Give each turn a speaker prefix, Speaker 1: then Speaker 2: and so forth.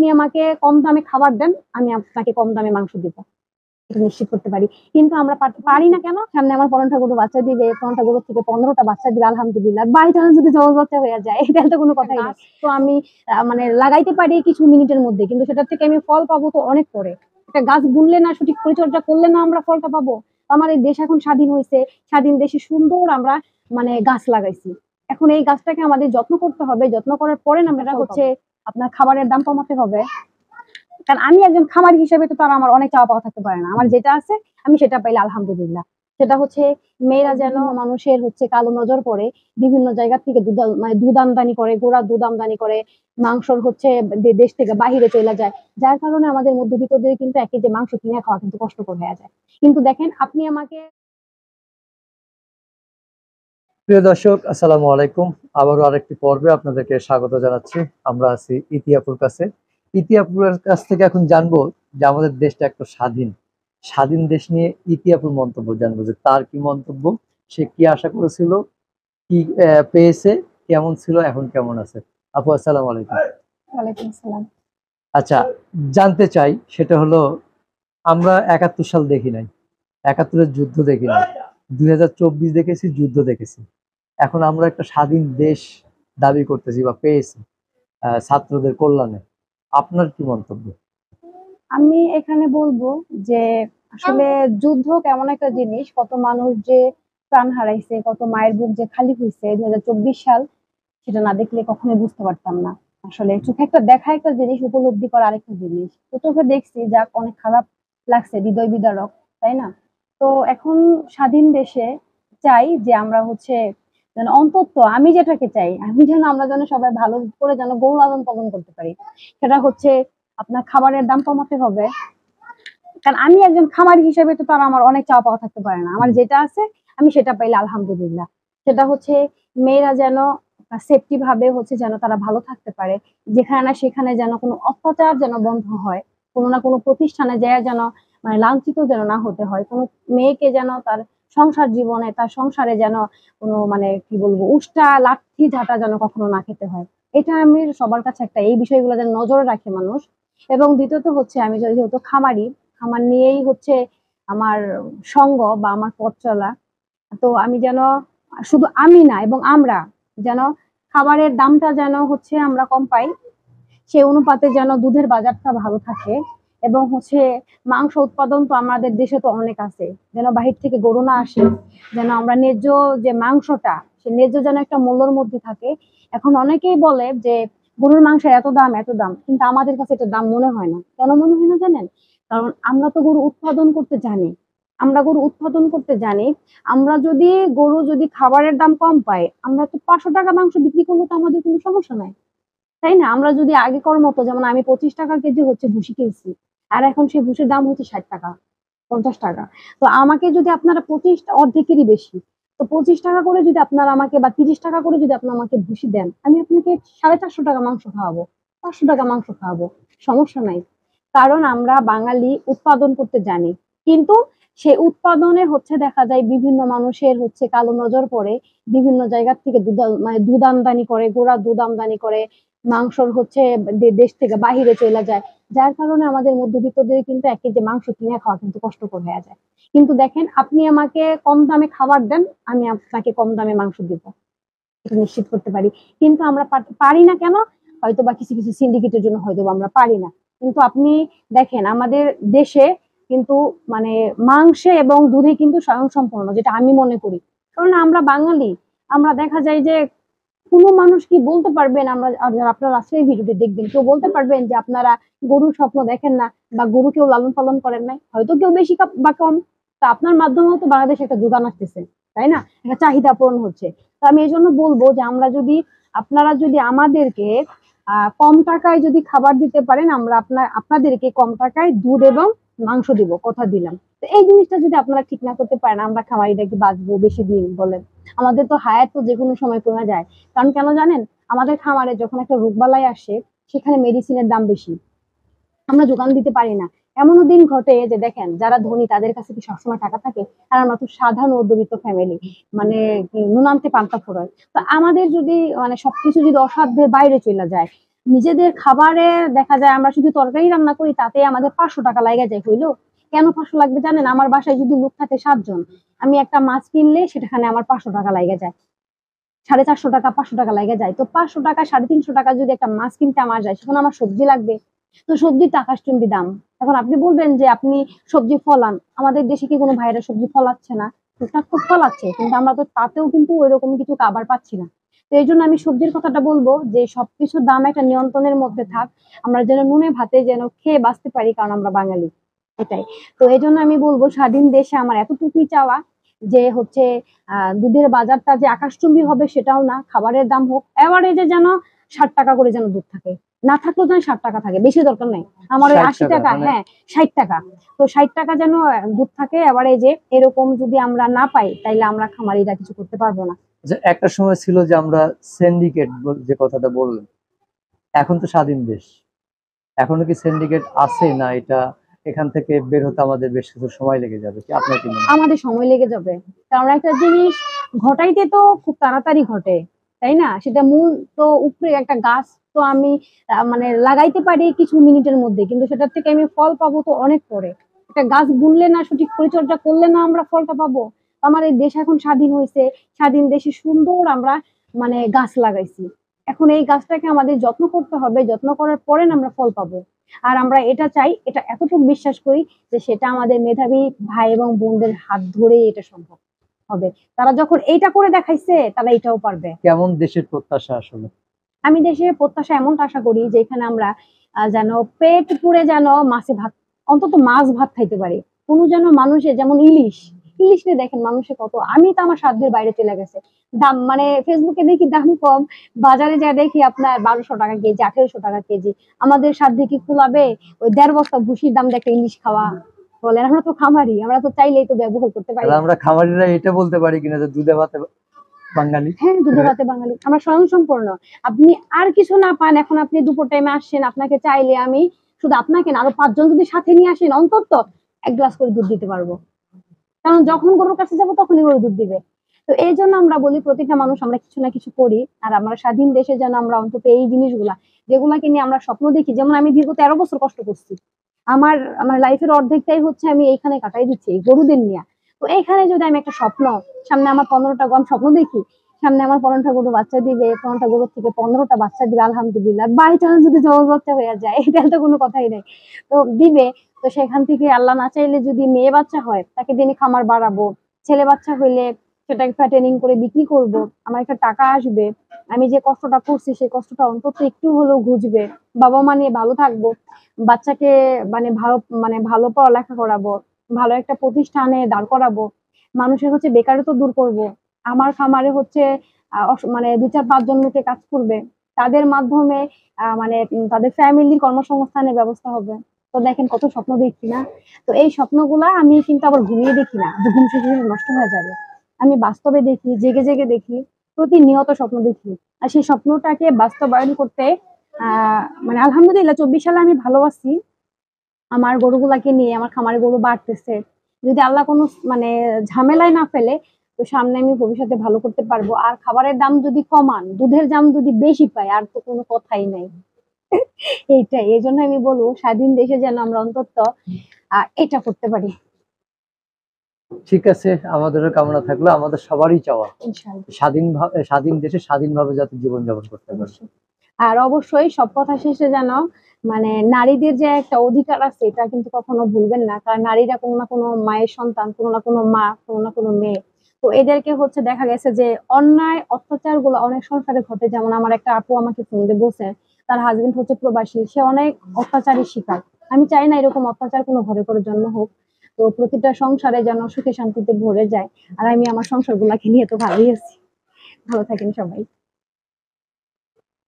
Speaker 1: আপনি আমাকে কম দামে খাবার দেন, আমি আপনাকে কম দামে মাংস দিব, এটা নিশ্চিত করতে পারি। কিন্তু আমরা পারি না কেন? সামনে আমার 15টা গরু বাচ্চা দিবে, 15টা গরু থেকে 15টা বাচ্চা দিবে, আলহামদুলিল্লাহ। বাই চান্স যদি জবর বাচ্চা হয়ে যায়, এটা তো কোনো কথাই না। তো আমি মানে লাগাইতে পারি কিছু মিনিটের মধ্যে, কিন্তু সেটার থেকে আমি ফল পাবো তো অনেক পরে। একটা গাছ বুনলে না, সঠিক পরিচর্যা করলে না আমরা ফলটা পাবো। আমার এই দেশ এখন স্বাধীন হয়েছে, স্বাধীন দেশে সুন্দর আমরা মানে গাছ লাগাইছি। এখন এই গাছটাকে আমাদের যত্ন করতে হবে, যত্ন করার পরে আমরা হচ্ছে আপনার খাবারের দাম কমাতে হবে। কারণ আমি একজন খামারি হিসেবে তো তার আমার অনেক চাওয়া পাওয়া থাকতে পারে না। আমার যেটা আছে আমি সেটা পাইলে আলহামদুলিল্লাহ। সেটা হচ্ছে মেয়েরা যেন মানুষের হচ্ছে কালো নজর পড়ে, বিভিন্ন জায়গা থেকে মানে দুধ আমদানি করে, গোড়া দুধ আমদানি করে, মাংসর হচ্ছে দেশ থেকে বাহিরে চলে যায়, যার কারণে আমাদের মধ্যবিত্তদের কিন্তু একই যে মাংস কিনে খাওয়া কিন্তু কষ্টকর হয়ে যায়। কিন্তু দেখেন আপনি আমাকে।
Speaker 2: প্রিয় দর্শক, আসসালামু আলাইকুম। আবারও আরেকটি পর্বে আপনাদেরকে স্বাগত জানাচ্ছি। আমরা আছি ইতিয়াপুর কাছে। ইতিয়াপুরের কাছ থেকে এখন জানবো যে আমাদের দেশটা একটা স্বাধীন দেশ নিয়ে ইতিয়াপুর মন্তব্য জানবো, যে তার কি মন্তব্য, সে কি আশা করেছিল, কি পেয়েছে, কেমন ছিল, এখন কেমন আছে। আপু আসসালামু আলাইকুম।
Speaker 1: ওয়ালাইকুম আসসালাম।
Speaker 2: আচ্ছা, জানতে চাই সেটা হলো, আমরা 71 সাল দেখি নাই, 71-এর যুদ্ধ দেখি নাই, 2024 দেখেছি, যুদ্ধ দেখেছি। এখন আমরা একটা স্বাধীন দেশ দাবি করতেছি বা পেয়েছি ছাত্রদের কল্যাণে। আপনার কি মন্তব্য?
Speaker 1: আমি এখানে বলবো যে আসলে যুদ্ধ কেমন একটা জিনিস, কত মানুষ যে প্রাণ হারাইছে, কত মায়ের বুক যে খালি হয়েছে 2024 সাল, সেটা না দেখলে কখনোই বুঝতে পারতাম না। আসলে চোখে একটা দেখা একটা জিনিস, উপলব্ধি করা আরেকটা জিনিস। তো চোখে দেখছি, যাক অনেক খারাপ লাগছে, হৃদয় বিদারক, তাই না? তো এখন স্বাধীন দেশে চাই যে আমরা হচ্ছে যেন অন্তত আমি যেটাকে চাই, আমি যেন আমরা যেন সবাই ভালো করে যেন গরু লালন পালন করতে পারি। সেটা হচ্ছে আপনার খাবারের দাম কমাতে হবে। কারণ আমি একজন খামারি হিসেবে তো তার আমার অনেক চাওয়া পাওয়া থাকতে পারে না। আমার যেটা আছে আমি সেটা পাইলে আলহামদুলিল্লাহ। সেটা হচ্ছে মেয়েরা যেন সেফটি ভাবে হচ্ছে যেন তারা ভালো থাকতে পারে, যেখানে না সেখানে যেন কোনো অত্যাচার যেন বন্ধ হয়, কোনো না কোনো প্রতিষ্ঠানে যায় যেন মানে লাঞ্ছিত যেন না হতে হয়, কোনো মেয়েকে যেন তার সংসার জীবনে তার সংসারে যেন কোনো মানে কি বলবো উষ্টা লাঠি ঝাঁটা যেন কখনো না খেতে হয়। এটা আমি সবার কাছে একটা, এই বিষয়গুলো যেন নজরে রাখে মানুষ। এবং দ্বিতীয়ত হচ্ছে আমি যেহেতু খামারি, খামার নিয়েই হচ্ছে আমার সঙ্গ বা আমার পথ চলা। তো আমি যেন শুধু আমি না এবং আমরা যেন খাবারের দামটা যেন হচ্ছে আমরা কম পাই, সেই অনুপাতে যেন দুধের বাজারটা ভালো থাকে। এবং হচ্ছে মাংস উৎপাদন তো আমাদের দেশে তো অনেক আছে, যেন বাহির থেকে গরু না আসে, যেন আমরা ন্যায্য যে মাংসটা, সে ন্যায্য যেন একটা মূল্যের মধ্যে থাকে। এখন অনেকেই বলে যে গরুর মাংসের এত দাম এত দাম, কিন্তু আমাদের কাছে এটা দাম মনে হয় না। কেন মনে হয় না জানেন? কারণ আমরা তো গরু উৎপাদন করতে জানি, আমরা গরু উৎপাদন করতে জানি। আমরা যদি গরু যদি খাবারের দাম কম পাই, আমরা তো 500 টাকা মাংস বিক্রি করলে তো আমাদের কোনো সমস্যা নাই, তাই না? আমরা যদি আগেকার মতো, যেমন আমি 25 টাকা কেজি হচ্ছে ভুসি কিনছি, আর এখন সেই ভুসির দাম হচ্ছে 60 টাকা, 50 টাকা। তো আমাকে যদি আপনারা 25 অর্ধেকেরই বেশি, তো 25 টাকা করে যদি আপনারা আমাকে বা 30 টাকা করে যদি আপনারা আমাকে ভুসি দেন, আমি আপনাকে 450 টাকা মাংস খাওয়াবো, 500 টাকা মাংস খাওয়াবো, সমস্যা নাই। কারণ আমরা বাঙালি উৎপাদন করতে জানি। কিন্তু সে উৎপাদনে হচ্ছে দেখা যায় বিভিন্ন মানুষের হচ্ছে কালো নজর পড়ে, বিভিন্ন জায়গা থেকে মানে দুধ আমদানি করে, গোড়া দুধ আমদানি করে, মাংসর হচ্ছে দেশ থেকে বাহিরে চলে যায়, যার কারণে আমাদের মধ্যবিত্তদের কিন্তু এক কেজি মাংস কিনে খাওয়া কিন্তু কষ্টকর হয়ে যায়। কিন্তু দেখেন আপনি আমাকে কম দামে খাবার দেন, আমি আপনাকে কম দামে মাংস দিব, এটা নিশ্চিত করতে পারি। কিন্তু আমরা পারি না কেন? হয়তো বা কিছু কিছু সিন্ডিকেটের জন্য হয়তো আমরা পারি না। কিন্তু আপনি দেখেন আমাদের দেশে কিন্তু মানে মাংসে এবং দুধে কিন্তু স্বয়ংসম্পূর্ণ, যেটা আমি মনে করি। কারণ আমরা বাঙালি, আমরা দেখা যায় যে কোনো মানুষ কি বলতে পারবেন, আমরা আপনারা আজকে এই ভিডিওটি দেখবেন, কেউ বলতে পারবেন যে আপনারা গরুর স্বপ্ন দেখেন না বা গরু কেউ লালন পালন করেন নাই? হয়তো কেউ বেশি বা কম, তা আপনার মাধ্যমেও তো বাংলাদেশে একটা যোগান আসতেছে, তাই না? একটা চাহিদা পূরণ হচ্ছে। তো আমি এই জন্য বলবো যে আমরা যদি, আপনারা যদি আমাদেরকে কম টাকায় যদি খাবার দিতে পারেন, আমরা আপনাদেরকে কম টাকায় দুধ এবং মাংস দিব, কথা দিলাম। তো এই জিনিসটা যদি আপনারা ঠিক না করতে পারেন, আমরা খামারিরা কি বাঁচবো বেশি দিন বলেন? আমাদের তো হায়াত তো যে কোনো সময় কমে যায়। কারণ কেন জানেন? আমাদের খামারে যখন একটা রোগবালাই আসে, সেখানে মেডিসিনের দাম বেশি, আমরা যোগান দিতে পারি না। এমনও দিন ঘটে যে দেখেন যারা ধনী তাদের কাছে কি সবসময় টাকা থাকে? আর আমরা তো সাধারণ মধ্যবিত্ত ফ্যামিলি, মানে নুন আনতে পান্তা ফুরায়। তো আমাদের যদি মানে সবকিছু যদি অসাধ্যের বাইরে চলে যায়, নিজেদের খাবারে দেখা যায় আমরা শুধু তরকারি রান্না করি, তাতে আমাদের 500 টাকা লাগে যায়। হইলো কেন 500 লাগবে জানেন? আমার বাসায় যদি লোক থাকে 7 জন, আমি একটা মাছ কিনলে সেখানে আমার 500 টাকা লাগে যায়, 450 টাকা 500 টাকা লাগে যায়। তো 500 টাকা 350 টাকা যদি একটা মাছ কিনতে আমার যায়, সেখানে আমার সবজি লাগবে, তো সবজির টাকাষ্টুম্বি দাম। এখন আপনি বলবেন যে আপনি সবজি ফলান, আমাদের দেশে কি কোনো ভাইরা সবজি ফলাচ্ছে না? টুকটাক তো ফলাচ্ছে, কিন্তু আমরা তো তাতেও কিন্তু ওইরকম কিছু খাবার পাচ্ছি না। তো এই জন্য আমি সবজির কথাটা বলবো যে সবকিছুর দাম একটা নিয়ন্ত্রণের মধ্যে থাক, আমরা যেন নুনে ভাতে যেন খেয়ে বাঁচতে পারি, কারণ আমরা বাঙালি, এটাই। তো এই জন্য আমি বলবো স্বাধীন দেশে আমার এতটুকুই চাওয়া যে হচ্ছে দুধের বাজারটা যে আকাশচুম্বী হবে সেটাও না, খাবারের দাম হোক এভারেজে যেন 60 টাকা করে যেন দুধ থাকে, না থাকলেও যেন 60 টাকা থাকে, বেশি দরকার নাই আমার ওই
Speaker 2: 60
Speaker 1: 80
Speaker 2: টাকা
Speaker 1: টাকা,
Speaker 2: মানে
Speaker 1: হ্যাঁ 60 টাকা। তো 60 টাকা যেন দুধ থাকে এভারেজে, এরকম যদি আমরা না পাই তাইলে আমরা খামারিরা কিছু করতে পারবো না।
Speaker 2: যে একটা সময় ছিল যে আমরা সিন্ডিকেট যে কথাটা বললেন, এখন তো স্বাধীন দেশ, এখনো কি সিন্ডিকেট আছে না? এটা এখান থেকে বের হতে আমাদের বেশ কিছু সময় লেগে যাবে, কি আপনার কি মনে হয়?
Speaker 1: আমাদের সময় লেগে যাবে, কারণ একটা জিনিস ঘটাইতে তো খুব তাড়াতাড়ি ঘটে, তাই না? সেটা মূল তো উপরে একটা গাছ তো আমি মানে লাগাইতে পারি কিছু মিনিটের মধ্যে, কিন্তু সেটার থেকে আমি ফল পাবো তো অনেক পরে। একটা গাছ বুনলে না, সঠিক পরিচর্যা করলে না আমরা ফলটা পাবো। আমার এই দেশ এখন স্বাধীন হয়েছে, স্বাধীন দেশে সুন্দর আমরা মানে গাছ লাগাইছি, এখন এই গাছটাকে আমাদের যত্ন করতে হবে, যত্ন করার পরে না আমরা ফল পাবো। আর আমরা এটা চাই, এটা এতটুকু বিশ্বাস করি যে সেটা আমাদের মেধাবী ভাই এবং বোনদের হাত ধরেই এটা সম্ভব হবে। তারা যখন এইটা করে দেখাইছে, তারা এটাও পারবে।
Speaker 2: কেমন দেশের প্রত্যাশা আসলে?
Speaker 1: আমি দেশের প্রত্যাশা এমনটা আশা করি যেখানে আমরা যেন পেট পুরে যেন মাছে ভাত, অন্তত মাছ ভাত খাইতে পারি। কোনো যেন মানুষের যেমন ইলিশ, ইলিশ নিয়ে দেখেন মানুষের কত, আমি তো আমার সাধ্যের বাইরে চলে গেছে দাম, মানে ফেসবুকে দেখি দাম কম, বাজারে যা দেখি আপনার 1200 টাকা কেজি, 1800 টাকা কেজি। আমাদের সাধ্যে কি কুলাবে ওই 1.5 বস্তা ভুসির দাম দিয়ে একটা ইলিশ খাওয়া? বলেন, আমরা তো খামারি, আমরা তো চাইলেই তো ব্যবহার করতে পারি।
Speaker 2: তাহলে আমরা খামারিরা এটা বলতে পারি কিনা যে দুধে ভাতে বাঙালি?
Speaker 1: হ্যাঁ, দুধে ভাতে বাঙালি, আমরা স্বয়ংসম্পূর্ণ। আপনি আর কিছু না পান, এখন আপনি দুপুর টাইমে আসছেন, আপনাকে চাইলে আমি শুধু আপনাকে না, আরো 5 জন যদি সাথে নিয়ে আসেন, অন্তত 1 গ্লাস করে দুধ দিতে পারবো, কারণ যখন গরুর কাছে যাবো তখনই গরু দুধ দিবে। তো এই জন্য আমরা বলি প্রত্যেকটা মানুষ আমরা কিছু না কিছু করি, আর আমরা স্বাধীন দেশে যেন আমরা অন্তত এই জিনিসগুলা যেগুলাকে নিয়ে আমরা স্বপ্ন দেখি, যেমন আমি দীর্ঘ 13 বছর কষ্ট করছি, আমার আমার লাইফের অর্ধেকটাই হচ্ছে আমি এইখানে কাটাই দিচ্ছি এই গরুদের নিয়ে। তো এইখানে যদি আমি একটা স্বপ্ন, সামনে আমার 15টা গরু স্বপ্ন দেখি, সামনে আমার 15টা গরু বাচ্চা দিবে, 15টা গরুর থেকে 15টা বাচ্চা দিবে আলহামদুলিল্লাহ, বাই চান্স যদি জমজ বাচ্চা হয়ে যায় এটা তো কোনো কথাই নেই, তো দিবে। তো সেখান থেকে আল্লাহ না চাইলে যদি মেয়ে বাচ্চা হয়, তাকে দিনে খামার বাড়াবো, ছেলে বাচ্চা হইলে সেটাকে ফ্যাটেনিং করে বিক্রি করব, আমার একটা টাকা আসবে, আমি যে কষ্টটা করছি সেই কষ্টটা অন্তত একটু হলেও ঘুচবে, বাবা মা নিয়ে ভালো থাকবো, বাচ্চাকে মানে ভালো পড়ালেখা করাবো, ভালো একটা প্রতিষ্ঠানে দাঁড় করাবো, মানুষের হচ্ছে বেকারত্ব দূর করব। আমার খামারে হচ্ছে মানে 2 4 5 জন লোকে কাজ করবে, তাদের মাধ্যমে মানে তাদের ফ্যামিলির কর্মসংস্থানের ব্যবস্থা হবে। তো দেখেন কত স্বপ্ন দেখছি না? তো এই স্বপ্নগুলা আমি কিন্তু আবার ঘুমিয়ে দেখি না যে ঘুম শেষে নষ্ট হয়ে যাবে, আমি বাস্তবে দেখি, জেগে জেগে দেখি, প্রতিনিয়ত স্বপ্ন দেখি। আর সেই স্বপ্নটাকে বাস্তবায়ন করতে মানে আলহামদুলিল্লাহ 24 সালে আমি ভালো আছি, আমার গরুগুলাকে নিয়ে আমার খামারে গরু বাড়তেছে। যদি আল্লাহ কোনো মানে ঝামেলায় না ফেলে, তো সামনে আমি ভবিষ্যতে ভালো করতে পারবো। আর খাবারের দাম যদি কমান, দুধের দাম যদি বেশি পাই, আর তো কোনো কথাই নাই। এইটাই, এই জন্য আমি বলবো স্বাধীন দেশে যেন আমরা অন্তত এটা করতে পারি।
Speaker 2: ঠিক আছে, আমাদেরও কামনা থাকলো, আমাদের সবারই চাওয়া
Speaker 1: ইনশাআল্লাহ।
Speaker 2: স্বাধীন দেশে স্বাধীনভাবে যাতে জীবনযাপন করতে পারে।
Speaker 1: আর অবশ্যই সব কথা শেষে যেন মানে নারীদের যে একটা অধিকার আছে এটা কিন্তু কখনো ভুলবেন না, কারণ নারীরা কোনো না কোনো মায়ের সন্তান, কোনো না কোনো মা, কোনো না কোনো মেয়ে। তো এদেরকে হচ্ছে দেখা গেছে যে অন্যায় অত্যাচার গুলো অনেক সংসারে ঘটে, যেমন আমার একটা আপু আমাকে ফোন দিয়ে বলছে তার হাজবেন্ড হচ্ছে প্রবাসী, সে অনেক অত্যাচারের শিকার। আমি চাই না এরকম অত্যাচার কোনো ঘরে করে জন্ম হোক, তো প্রতিটা সংসারে যেন সুখে শান্তিতে ভরে যায়। আর আমি আমার সংসার গুলাকে নিয়ে তো ভালোই আছি। ভালো থাকেন সবাই।